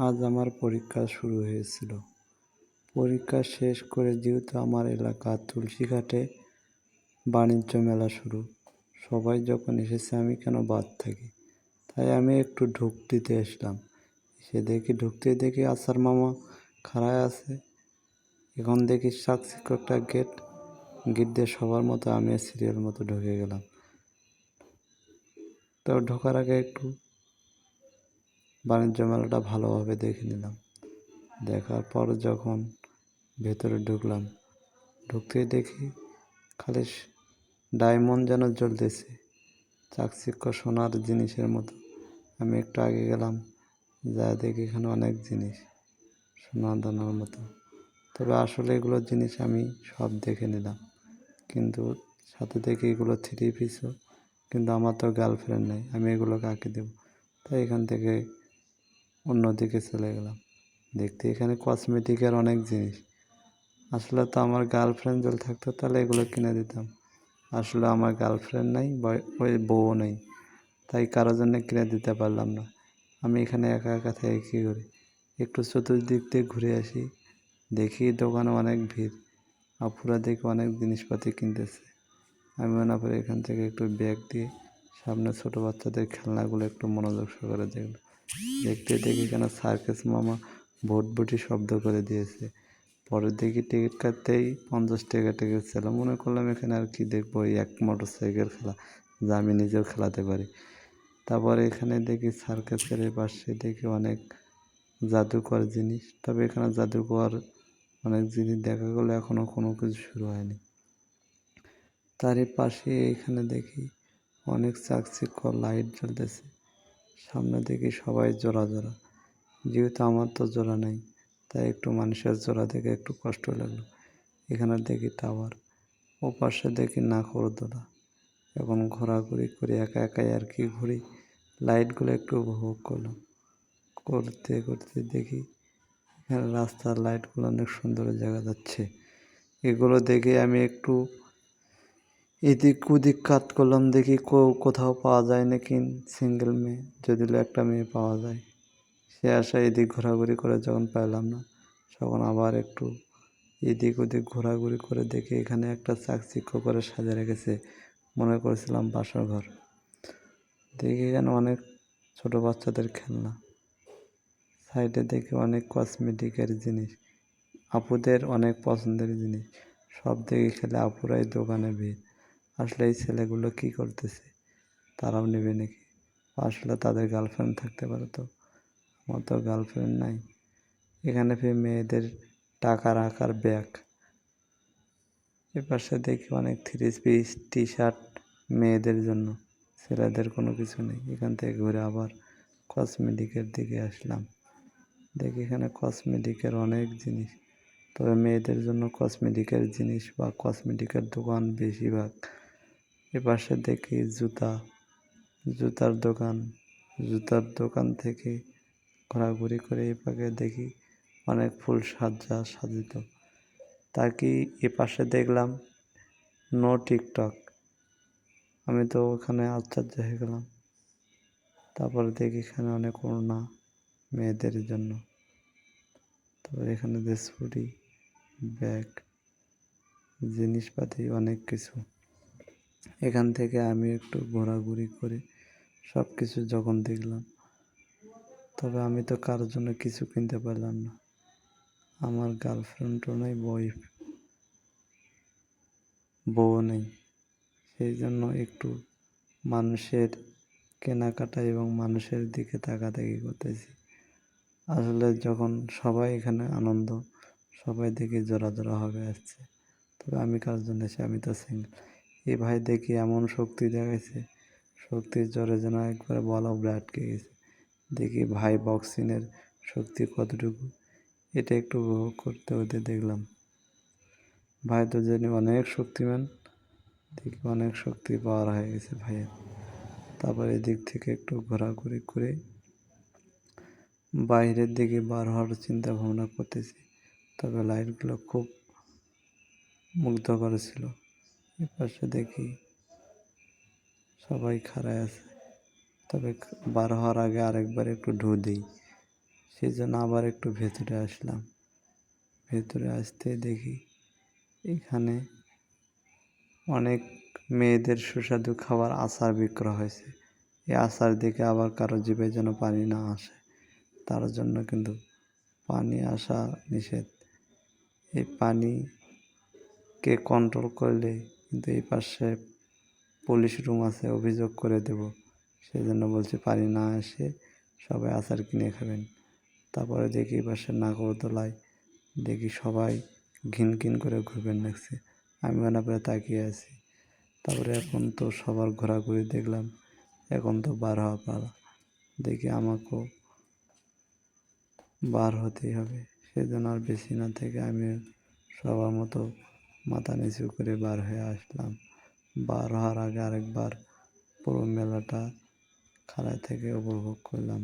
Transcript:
আজ আমার পরীক্ষা শুরু হয়েছিল। পরীক্ষা শেষ করে যেহেতু আমার এলাকা তুলসীঘাটে বাণিজ্য মেলা শুরু। সবাই যখন এসেছে আমি কেন বাদ থাকি, তাই আমি একটু ঢুক দিতে এসলাম। এসে ঢুকতেই দেখি আসার মামা খাড়ায় আছে। এখন দেখি চাকচিক্য একটা গেট দিয়ে সবার মতো আমি সিরিয়াল মতো ঢুকে গেলাম। তো ঢোকার আগে একটু বাণিজ্য মেলাটা ভালোভাবে দেখে নিলাম। দেখার পর যখন ভেতরে ঢুকতেই দেখি খালি ডায়মন্ড যেন জ্বলতেছে, চাকচিক্য সোনার জিনিসের মতো। আমি একটু আগে গেলাম, যা দেখি এখানে অনেক জিনিস সোনা দানার মতো। তবে আসলে এগুলো জিনিস আমি সব দেখে নিলাম, কিন্তু সাথে দেখি এগুলো 3 পিসও। কিন্তু আমার তো গার্লফ্রেন্ড নেই, আমি এগুলো কাকে দেবো? তাই এখান থেকে অন্যদিকে চলে গেলাম। দেখতে এখানে কসমেটিকের অনেক জিনিস। আসলে তো আমার গার্লফ্রেন্ড যদি থাকতো তাহলে এগুলো কিনে দিতাম। আসলে আমার গার্লফ্রেন্ড নেই, ওই বউও নেই, তাই কারোর জন্য কিনে দিতে পারলাম না। আমি এখানে একা একা থেকে কী করি? একটু চতুর্দিক দিয়ে ঘুরে আসি, দেখি দোকানে অনেক ভিড়। আপুরা দেখি অনেক জিনিসপাতি কিনতেছে। আমি মনে করি এখান থেকে একটু ব্যাগ দিয়ে সামনে ছোটো বাচ্চাদের খেলনাগুলো একটু মনোযোগ সহকারে দেখলাম। দেখি কেন সার্কাস মামা ভটভটি শব্দ করে দিয়েছে। পরে দেখি টিকিট কাটতেই 50 টাকা টিকিট ছিল। মনে করলাম এখানে আর কি দেখবো, ওই এক মোটরসাইকেল খেলা, যা আমি নিজেও খেলাতে পারি। তারপরে এখানে দেখি সার্কাসের পাশে দেখি অনেক জাদুকর জিনিস। তবে এখানে জাদুকর অনেক জিনিস দেখা গেলো, এখনও কোনো কিছু শুরু হয়নি। তারই পাশে এখানে দেখি অনেক চাকচিক্য লাইট জ্বলতেছে। সামনে দেখি সবাই জোড়া জোড়া, যেহেতু আমার তো জোড়া নেই, তাই একটু মানুষের জোড়া দেখে একটু কষ্ট লাগলো। এখানে দেখি টাওয়ার, ও পাশে দেখি নাকরদোলা। এখন ঘোরাঘুরি করি, একা একাই আর কি ঘুরি, লাইটগুলো একটু উপভোগ করলাম। করতে করতে দেখি এখানে রাস্তার লাইটগুলো অনেক সুন্দর দেখা যাচ্ছে। এগুলো দেখে আমি একটু এদিক ওদিক কাত করলাম, দেখি কোথাও পাওয়া যায় নাকি সিঙ্গেল মেয়ে। যদি একটা মেয়ে পাওয়া যায়, সে আশা এদিক ঘোরাঘুরি করে যখন পেলাম না, তখন আবার একটু এদিক ওদিক ঘোরাঘুরি করে দেখি এখানে একটা চাকচিক্য করে সাজা রেখেছে। মনে করেছিলাম বাসর ঘর। দেখি এখানে অনেক ছোটো বাচ্চাদের খেলনা। সাইডে দেখি অনেক কসমেটিকের জিনিস, আপুদের অনেক পছন্দের জিনিস। সব দেখে খেলে আপুরাই দোকানে ভিড়। আসলে এই ছেলেগুলো কী করতেছে? তারাও নেবে নাকি? আসলে তাদের গার্লফ্রেন্ড থাকতে পারে তো, আমার তো গার্লফ্রেন্ড নাই। এখানে ফির মেয়েদের টাকা রাখার ব্যাগ। এপাশে দেখি অনেক 3 পিস টি-শার্ট মেয়েদের জন্য, ছেলেদের কোনো কিছু নেই। এখান থেকে ঘুরে আবার কসমেটিকের দিকে আসলাম। দেখি এখানে কসমেটিকের অনেক জিনিস, তবে মেয়েদের জন্য কসমেটিকের জিনিস বা কসমেটিকের দোকান বেশিরভাগ। এপাশে দেখি জুতার জুতার দোকান থেকে ঘোরাঘুরি করে এই পাশে দেখি অনেক ফুল সাজিত। তাকে এপাশে দেখলাম নো টিকটক। আমি তো ওখানে আশ্চর্য হয়ে গেলাম। তারপরে দেখি এখানে অনেক ওড়না মেয়েদের জন্য। তারপরে এখানে যে ছুরি, ব্যাগ, জিনিসপাতি অনেক কিছু। এখান থেকে আমি একটু ঘোরাঘুরি করে সব কিছু যখন দেখলাম, তবে আমি তো কারোর জন্য কিছু কিনতে পারলাম না। আমার গার্লফ্রেন্ডও নেই, বউ নেই। সেই জন্য একটু মানুষের কেনাকাটা এবং মানুষের দিকে তাকাতাকি করতেছি। আসলে যখন সবাই এখানে আনন্দ, সবাই দেখি জোড়া জোড়া হবে আসছে, তবে আমি কার জন্য এসে, আমি তো সিঙ্গেল। এই ভাই দেখি এমন শক্তি দেখাইছে, শক্তির জ্বরে যেন একবারে বলব আটকে গেছে। দেখি ভাই বক্সিংয়ের শক্তি কতটুকু, এটা একটু উপভোগ করতে হতে দেখলাম। ভাই তো জানি অনেক শক্তিমান, দেখি অনেক শক্তি পাওয়ার হয়ে গেছে ভাইয়ের। তারপর এদিক থেকে একটু ঘোরাঘুরি করে বাইরের দিকে বার হওয়ার চিন্তা ভাবনা করতেছি। তবে লাইটগুলো খুব মুগ্ধকর ছিল। এপাশে দেখি সবাই খাড়ায় আছে, তবে বার হওয়ার আগে আরেকবার একটু ঢু দিই। সেই জন্য আবার একটু ভেতরে আসলাম। ভেতরে আসতে দেখি এখানে অনেক মেয়েদের সুস্বাদু খাবার আচার বিক্রয় হয়েছে। এই আচার দেখে আবার কারো জিভে যেন পানি না আসে, তার জন্য কিন্তু পানি আসা নিষেধ। এই পানিকে কন্ট্রোল করলে কিন্তু এই পাশে পুলিশ রুম আছে, অভিযোগ করে দেব। সেই জন্য বলছি পানি না এসে সবাই আচার কিনে খাবেন। তারপরে দেখি এই পাশে নাগরদোলায় দেখি সবাই ঘিন ঘিন করে ঘুরবেন লাগছে। আমি মনে করে তাকিয়ে আছি। তারপরে এখন তো সবার ঘোরাঘুরি দেখলাম, এখন তো বার হওয়া পালা। দেখি আমাকেও বার হতেই হবে। সেজন্য আর বেশি না থেকে আমি সবার মতো মাথা নিচু করে বার হয়ে আসলাম। বার হওয়ার আগে আরেকবার পুরো মেলাটা খাড়া থেকে উপভোগ করলাম।